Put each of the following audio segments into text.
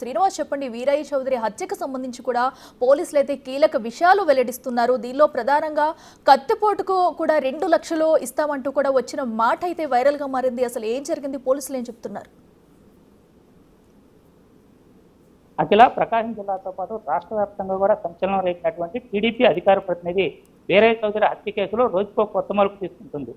శ్రీనివాస్ చెప్పండి, వీరయ్య చౌదరి హత్యకు సంబంధించి కూడా పోలీసులు అయితే కీలక విషయాలు వెల్లడిస్తున్నారు. దీనిలో ప్రధానంగా కత్తిపోటుకు కూడా 2 లక్షలు ఇస్తామంటూ కూడా వచ్చిన మాట అయితే వైరల్ గా మారింది. అసలు ఏం జరిగింది, పోలీసులు ఏం చెప్తున్నారు? అఖిల ప్రకాశం జిల్లాతో పాటు రాష్ట్ర వ్యాప్తంగా కూడా సంచలనం రేపినటువంటి టీడీపీ అధికార ప్రతినిధి వీరయ్య చౌదరి హత్య కేసులో రోజుకో కొత్త మలుపు తీసుకుంటుంది.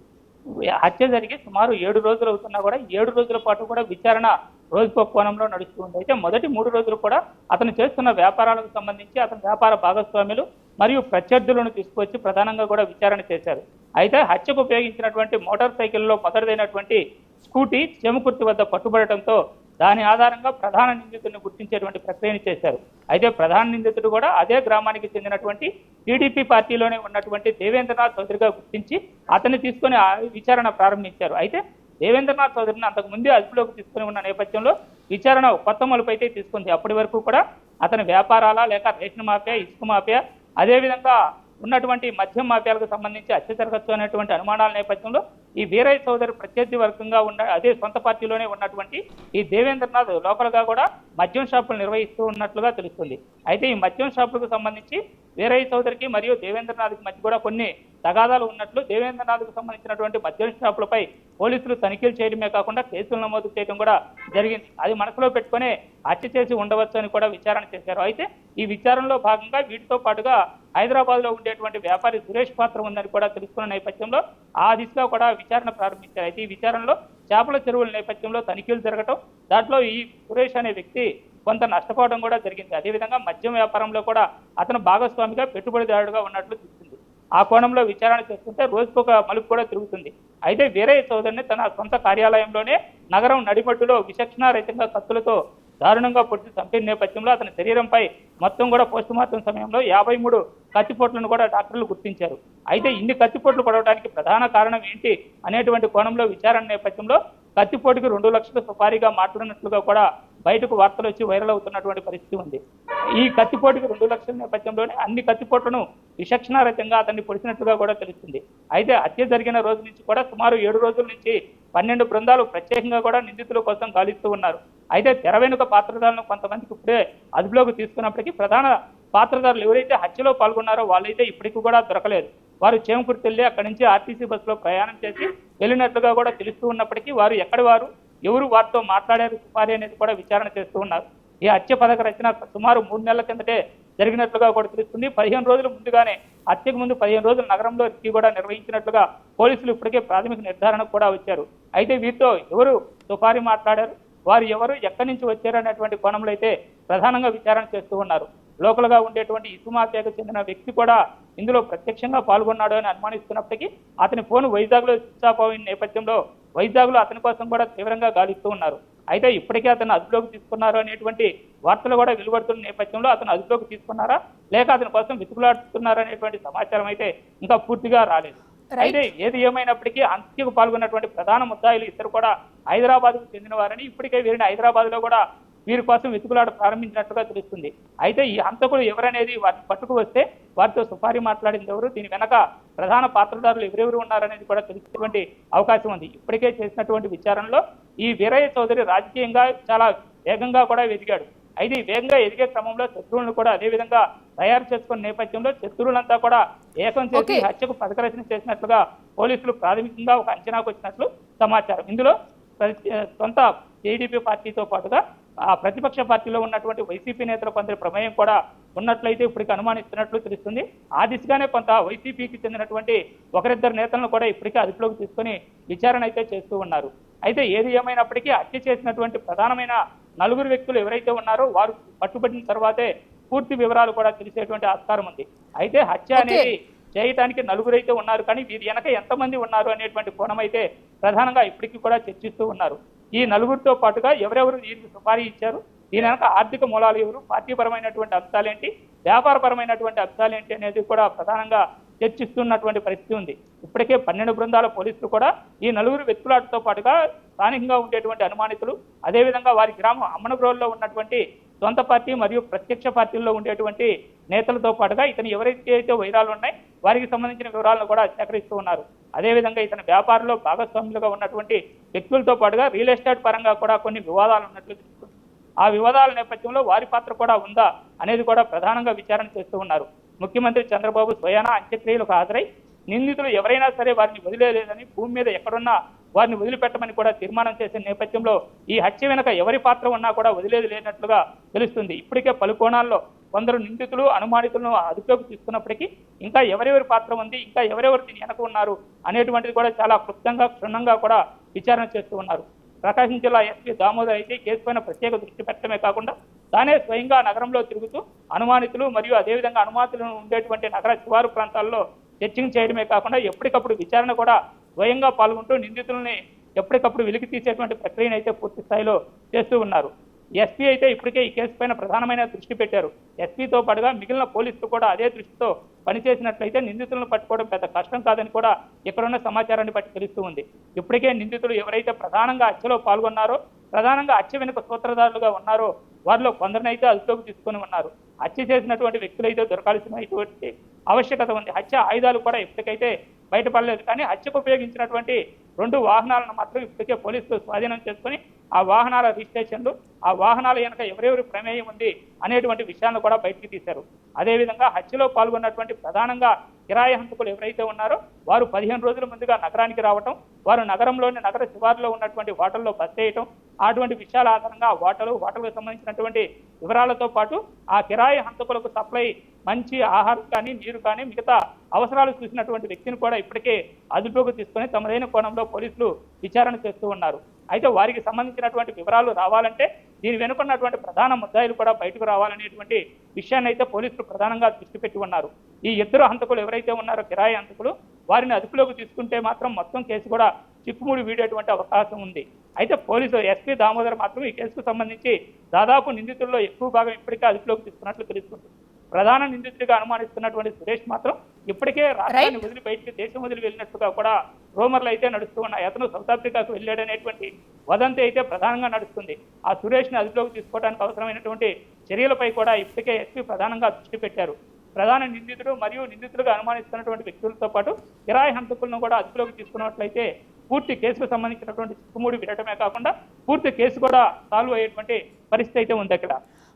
హత్య జరిగి సుమారు 7 రోజులు అవుతున్నా కూడా 7 రోజుల పాటు కూడా విచారణ రోజుకో కోణంలో నడుస్తూ ఉంది. అయితే మొదటి 3 రోజులు కూడా అతను చేస్తున్న వ్యాపారాలకు సంబంధించి అతని వ్యాపార భాగస్వాములు మరియు ప్రత్యర్థులను తీసుకొచ్చి ప్రధానంగా కూడా విచారణ చేశారు. అయితే హత్యకు ఉపయోగించినటువంటి మోటార్ సైకిల్లో మొదటిదైనటువంటి స్కూటీ చెముకుర్తి వద్ద పట్టుబడటంతో దాని ఆధారంగా ప్రధాన నిందితుడిని గుర్తించేటువంటి ప్రక్రియను చేశారు. అయితే ప్రధాన నిందితుడు కూడా అదే గ్రామానికి చెందినటువంటి టీడీపీ పార్టీలోనే ఉన్నటువంటి దేవేంద్రనాథ్ చౌదరిగా గుర్తించి అతన్ని తీసుకొని విచారణ ప్రారంభించారు. అయితే దేవేంద్రనాథ్ చౌదరిని అంతకు ముందే అదుపులోకి తీసుకుని ఉన్న నేపథ్యంలో విచారణ కొత్త మలుపు అయితే తీసుకుంది. అప్పటి వరకు కూడా అతని వ్యాపారాల లేక రేషన్ మాఫియా, ఇసుక మాఫియా, అదేవిధంగా ఉన్నటువంటి మద్యం మాఫియాలకు సంబంధించి హత్య జరగచ్చు అనేటువంటి అనుమానాల నేపథ్యంలో ఈ వీరయ్య చౌదరి ప్రత్యర్థి వర్గంగా అదే సొంత పార్టీలోనే ఉన్నటువంటి ఈ దేవేంద్రనాథ్ లోకల్గా కూడా మద్యం షాపులు నిర్వహిస్తూ ఉన్నట్లుగా తెలుస్తుంది. అయితే ఈ మద్యం షాపులకు సంబంధించి వీరయ్య చౌదరికి మరియు దేవేంద్రనాథ్కి మధ్య కూడా కొన్ని తగాదాలు ఉన్నట్లు దేవేంద్రనాథ్కు సంబంధించినటువంటి మద్యం షాపులపై పోలీసులు తనిఖీలు చేయడమే కాకుండా కేసులు నమోదు చేయడం కూడా జరిగింది. అది మనసులో పెట్టుకునే హత్య చేసి ఉండవచ్చు అని కూడా విచారణ చేశారు. అయితే ఈ విచారణలో భాగంగా వీటితో పాటుగా హైదరాబాద్లో ఉండేటువంటి వ్యాపారి సురేష్ పాత్ర ఉందని కూడా తెలుసుకున్న నేపథ్యంలో ఆ దిశగా కూడా విచారణ ప్రారంభించారు. అయితే ఈ విచారణలో చేపల చెరువుల నేపథ్యంలో తనిఖీలు జరగటం, దాంట్లో ఈ సురేష్ అనే వ్యక్తి కొంత నష్టపోవడం కూడా జరిగింది. అదేవిధంగా మద్యం వ్యాపారంలో కూడా అతను భాగస్వామిగా పెట్టుబడిదారుడుగా ఉన్నట్లు తెలిసింది. ఆ కోణంలో విచారణ చేస్తుంటే రోజుకొక మలుపు కూడా తిరుగుతుంది. అయితే వీరయ్య చౌదరిని తన సొంత కార్యాలయంలోనే నగరం నడిమట్టులో విచక్షణారహితంగా కత్తులతో దారుణంగా పొడిచి చంపిన నేపథ్యంలో అతని శరీరంపై మొత్తం కూడా పోస్టుమార్టం సమయంలో 53 కత్తిపోట్లను కూడా డాక్టర్లు గుర్తించారు. అయితే ఇన్ని కత్తిపోట్లు పడవడానికి ప్రధాన కారణం ఏంటి అనేటువంటి కోణంలో విచారణ నేపథ్యంలో కత్తిపోటుకి 2 లక్షలు సుపారీగా మాట్లాడినట్లుగా కూడా బయటకు వార్తలు వచ్చి వైరల్ అవుతున్నటువంటి పరిస్థితి ఉంది. ఈ కత్తిపోటుకి 2 లక్షల నేపథ్యంలోనే అన్ని కత్తిపోట్లను విచక్షణారహితంగా అతన్ని పొడిచినట్లుగా కూడా తెలుస్తుంది. అయితే హత్య జరిగిన రోజు నుంచి కూడా సుమారు 7 రోజుల నుంచి 12 బృందాలు ప్రత్యేకంగా కూడా నిందితుల కోసం గాలిస్తూ ఉన్నారు. అయితే తెర వెనుక పాత్రధారులను కొంతమందికి ఇప్పుడే అదుపులోకి తీసుకున్నప్పటికీ ప్రధాన పాత్రధారులు ఎవరైతే హత్యలో పాల్గొన్నారో వాళ్ళైతే ఇప్పటికీ కూడా దొరకలేదు. వారు చేమకుర్తి వెళ్ళి అక్కడి నుంచి ఆర్టీసీ బస్సులో ప్రయాణం చేసి వెళ్ళినట్లుగా కూడా తెలుస్తూ ఉన్నప్పటికీ వారు ఎక్కడి వారు, ఎవరు వారితో మాట్లాడారు సుపారీ అనేది కూడా విచారణ చేస్తూ ఉన్నారు. ఈ హత్య పథక రచన సుమారు 3 నెలల కిందటే జరిగినట్లుగా కూడా తెలుస్తుంది. 15 రోజుల ముందుగానే హత్యకు ముందు 15 రోజులు నగరంలో కూడా నిర్వహించినట్లుగా పోలీసులు ఇప్పటికే ప్రాథమిక నిర్ధారణకు కూడా వచ్చారు. అయితే వీరితో ఎవరు సుపారీ మాట్లాడారు, వారు ఎవరు, ఎక్కడి నుంచి వచ్చారు అనేటువంటి కోణంలో అయితే ప్రధానంగా విచారణ చేస్తూ ఉన్నారు. లోకల్గా ఉండేటువంటి ఇసుక మాఫియాకు చెందిన వ్యక్తి కూడా ఇందులో ప్రత్యక్షంగా పాల్గొన్నాడు అని అనుమానిస్తున్నప్పటికీ అతని ఫోన్ వైజాగ్లో స్విచ్ ఆఫ్ అయిన నేపథ్యంలో వైజాగ్లో అతని కోసం కూడా తీవ్రంగా గాలిస్తూ ఉన్నారు. అయితే ఇప్పటికే అతను అదుపులోకి తీసుకున్నారు అనేటువంటి వార్తలు కూడా వెలువడుతున్న నేపథ్యంలో అతను అదుపులోకి తీసుకున్నారా లేక అతని కోసం వెతుకులాడుతున్నారా అనేటువంటి సమాచారం అయితే ఇంకా పూర్తిగా రాలేదు. అయితే ఏది ఏమైనప్పటికీ హత్యకు పాల్గొన్నటువంటి ప్రధాన ముద్దాయిలు ఇద్దరు కూడా హైదరాబాద్కు చెందిన వారని ఇప్పటికే వీరిని హైదరాబాద్లో కూడా వీరి కోసం వెతుకులాట ప్రారంభించినట్టుగా తెలుస్తుంది. అయితే ఈ హంతకులు ఎవరనేది వారిని పట్టుకు వస్తే వారితో సుపారీ మాట్లాడింది ఎవరు, దీని వెనక ప్రధాన పాత్రధారులు ఎవరెవరు ఉన్నారనేది కూడా తెలిసేటువంటి అవకాశం ఉంది. ఇప్పటికే చేసినటువంటి విచారణలో ఈ వీరయ్య చౌదరి రాజకీయంగా చాలా వేగంగా కూడా ఎదిగాడు. అయితే ఈ వేగంగా ఎదిగే క్రమంలో శత్రువులను కూడా అదేవిధంగా తయారు చేసుకున్న నేపథ్యంలో శత్రువులంతా కూడా ఏకం చేసి హత్యకు పథకరచన చేసినట్లుగా పోలీసులు ప్రాథమికంగా ఒక అంచనాకు వచ్చినట్లు సమాచారం. ఇందులో సొంత టీడీపీ పార్టీతో పాటుగా ప్రతిపక్ష పార్టీలో ఉన్నటువంటి వైసీపీ నేతల కొందరి ప్రమేయం కూడా ఉన్నట్లయితే ఇప్పటికి అనుమానిస్తున్నట్లు తెలుస్తుంది. ఆ దిశగానే కొంత వైసీపీకి చెందినటువంటి ఒకరిద్దరు నేతలను కూడా ఇప్పటికే అదుపులోకి తీసుకొని విచారణ అయితే చేస్తూ ఉన్నారు. అయితే ఏది ఏమైనప్పటికీ హత్య చేసినటువంటి ప్రధానమైన 4 వ్యక్తులు ఎవరైతే ఉన్నారో వారు పట్టుబడిన తర్వాతే పూర్తి వివరాలు కూడా తెలిసేటువంటి ఆస్కారం ఉంది. అయితే హత్య అనేది చేయటానికి 4 అయితే ఉన్నారు, కానీ వీరి వెనక ఎంతమంది ఉన్నారు అనేటువంటి కోణం అయితే ప్రధానంగా ఇప్పటికీ కూడా చర్చిస్తూ ఉన్నారు. ఈ 4తో పాటుగా ఎవరెవరు దీనికి సుపారీ ఇచ్చారు, దీని వెనక ఆర్థిక మూలాలు ఎవరు, పార్టీపరమైనటువంటి అంశాలేంటి, వ్యాపారపరమైనటువంటి అంశాలేంటి అనేది కూడా ప్రధానంగా చర్చిస్తున్నటువంటి పరిస్థితి ఉంది. ఇప్పటికే 12 బృందాల పోలీసులు కూడా ఈ 4 వ్యక్తులతో పాటుగా స్థానికంగా ఉండేటువంటి అనుమానితులు, అదేవిధంగా వారి గ్రామం అమ్మనగ్రోల్లో ఉన్నటువంటి సొంత పార్టీ మరియు ప్రత్యక్ష పార్టీల్లో ఉండేటువంటి నేతలతో పాటుగా ఇతను ఎవరైతే వైరాలు ఉన్నాయి వారికి సంబంధించిన వివరాలను కూడా సేకరిస్తూ ఉన్నారు. అదేవిధంగా ఇతని వ్యాపారంలో భాగస్వాములుగా ఉన్నటువంటి వ్యక్తులతో పాటుగా రియల్ ఎస్టేట్ పరంగా కూడా కొన్ని వివాదాలు ఉన్నట్లు తెలుస్తుంది. ఆ వివాదాల నేపథ్యంలో వారి పాత్ర కూడా ఉందా అనేది కూడా ప్రధానంగా విచారణ చేస్తూ ఉన్నారు. ముఖ్యమంత్రి చంద్రబాబు స్వయానా అంత్యక్రియలకు హాజరై నిందితులు ఎవరైనా సరే వారిని వదిలేలేదని, భూమి మీద ఎక్కడున్నా వారిని వదిలిపెట్టమని కూడా తీర్మానం చేసిన నేపథ్యంలో ఈ హత్య వెనుక ఎవరి పాత్ర ఉన్నా కూడా వదిలేది లేనట్లుగా తెలుస్తుంది. ఇప్పటికే పలు కోణాల్లో కొందరు నిందితులు అనుమానితులను అదుపులోకి తీసుకున్నప్పటికీ ఇంకా ఎవరెవరి పాత్ర ఉంది, ఇంకా ఎవరెవరు దీని వెనక ఉన్నారు అనేటువంటిది కూడా చాలా క్లుప్తంగా క్షుణ్ణంగా కూడా విచారణ చేస్తూ ఉన్నారు. ప్రకాశం జిల్లా ఎస్పీ దామోదర్ అయితే కేసుపైన ప్రత్యేక దృష్టి పెట్టడమే కాకుండా తానే స్వయంగా నగరంలో తిరుగుతూ అనుమానితులు మరియు అదేవిధంగా అనుమానితులు ఉండేటువంటి నగర శివారు ప్రాంతాల్లో సెర్చింగ్ చేయడమే కాకుండా ఎప్పటికప్పుడు విచారణ కూడా స్వయంగా పాల్గొంటూ నిందితులని ఎప్పటికప్పుడు వెలికి తీసేటువంటి ప్రక్రియను అయితే పూర్తి స్థాయిలో చేస్తూ ఉన్నారు. ఎస్పీ అయితే ఇప్పటికే ఈ కేసు పైన ప్రధానమైన దృష్టి పెట్టారు. ఎస్పీతో పాటుగా మిగిలిన పోలీసులు కూడా అదే దృష్టితో పనిచేసినట్లయితే నిందితులను పట్టుకోవడం పెద్ద కష్టం కాదని కూడా ఇక్కడున్న సమాచారాన్ని బట్టి తెలుస్తూ ఉంది. ఇప్పటికే నిందితులు ఎవరైతే ప్రధానంగా హత్యలో పాల్గొన్నారో, ప్రధానంగా హత్య వెనుక సూత్రధారులుగా ఉన్నారో వారిలో కొందరినైతే అదుపులోకి తీసుకొని ఉన్నారు. హత్య చేసినటువంటి వ్యక్తులైతే దొరకాల్సినటువంటి ఆవశ్యకత ఉంది. హత్య ఆయుధాలు కూడా ఇప్పటికైతే బయటపడలేదు. కానీ హత్యకు ఉపయోగించినటువంటి 2 వాహనాలను మాత్రం ఇప్పటికే పోలీసులు స్వాధీనం చేసుకుని ఆ వాహనాల రిజిస్ట్రేషన్లు, ఆ వాహనాల వెనక ఎవరెవరి ప్రమేయం ఉంది అనేటువంటి విషయాలను కూడా బయటికి తీశారు. అదేవిధంగా హత్యలో పాల్గొన్నటువంటి ప్రధానంగా కిరాయి హంతకులు ఎవరైతే ఉన్నారో వారు 15 రోజుల ముందుగా నగరానికి రావటం, వారు నగరంలోని నగర శివారులో ఉన్నటువంటి హోటల్లో బస చేయటం, అటువంటి విషయాల ఆధారంగా హోటల్కు సంబంధించినటువంటి వివరాలతో పాటు ఆ కిరాయి హంతకులకు సప్లై మంచి ఆహారం కానీ, నీరు కానీ, మిగతా అవసరాలు చూసినటువంటి వ్యక్తిని కూడా ఇప్పటికే అదుపులోకి తీసుకొని తమదైన కోణంలో పోలీసులు విచారణ చేస్తూ ఉన్నారు. అయితే వారికి సంబంధించినటువంటి వివరాలు రావాలంటే దీని వెనుకున్నటువంటి ప్రధాన ముద్దాయిలు కూడా బయటకు రావాలనేటువంటి విషయాన్ని అయితే పోలీసులు ప్రధానంగా దృష్టి పెట్టి ఉన్నారు. ఈ ఇద్దరు హంతకులు ఎవరైతే ఉన్నారో కిరాయి హంతకులు, వారిని అదుపులోకి తీసుకుంటే మాత్రం మొత్తం కేసు కూడా చిక్కుముడి వీడేటువంటి అవకాశం ఉంది. అయితే పోలీసు ఎస్పీ దామోదర్ మాత్రం ఈ కేసుకు సంబంధించి దాదాపు నిందితుల్లో ఎక్కువ భాగం ఇప్పటికే అదుపులోకి తీసుకున్నట్లు తెలుస్తుంది. ప్రధాన నిందితుడిగా అనుమానిస్తున్నటువంటి సురేష్ మాత్రం ఇప్పటికే రాష్ట్రాన్ని వదిలి బయటికి దేశం వదిలి వెళ్ళినట్టుగా కూడా రూమర్లు అయితే నడుస్తూ ఉన్నాయి. అతను సౌత్ ఆఫ్రికాకు వెళ్ళాడనేటువంటి వదంతి అయితే ప్రధానంగా నడుస్తుంది. ఆ సురేష్ని అదుపులోకి తీసుకోవడానికి అవసరమైనటువంటి చర్యలపై కూడా ఇప్పటికే ఎస్పీ ప్రధానంగా దృష్టి పెట్టారు. ప్రధాన నిందితుడు మరియు నిందితులుగా అనుమానిస్తున్నటువంటి వ్యక్తులతో పాటు కిరాయి హంతకులను కూడా అదుపులోకి తీసుకున్నట్లయితే పూర్తి కేసుకు సంబంధించినటువంటి చిక్కుముడి వినటమే కాకుండా పూర్తి కేసు కూడా సాల్వ్ అయ్యేటువంటి పరిస్థితి అయితే ఉంది అక్కడ.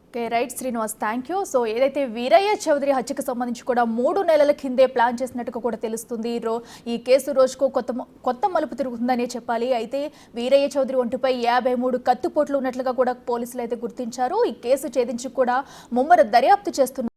Okay, right Srinivas, thank you. So ఏదైతే వీరయ్య చౌదరి హత్యకు సంబంధించి కూడా 3 నెలల కిందే ప్లాన్ చేసినట్టుగా కూడా తెలుస్తుంది. ఈ కేసు రోజుకు కొత్త మలుపు తిరుగుతుందనే చెప్పాలి. అయితే వీరయ్య చౌదరి ఒంటిపై 53 కత్తిపోట్లు ఉన్నట్లుగా కూడా పోలీసులు అయితే గుర్తించారు. ఈ కేసు ఛేదించి కూడా ముమ్మర దర్యాప్తు చేస్తున్నారు.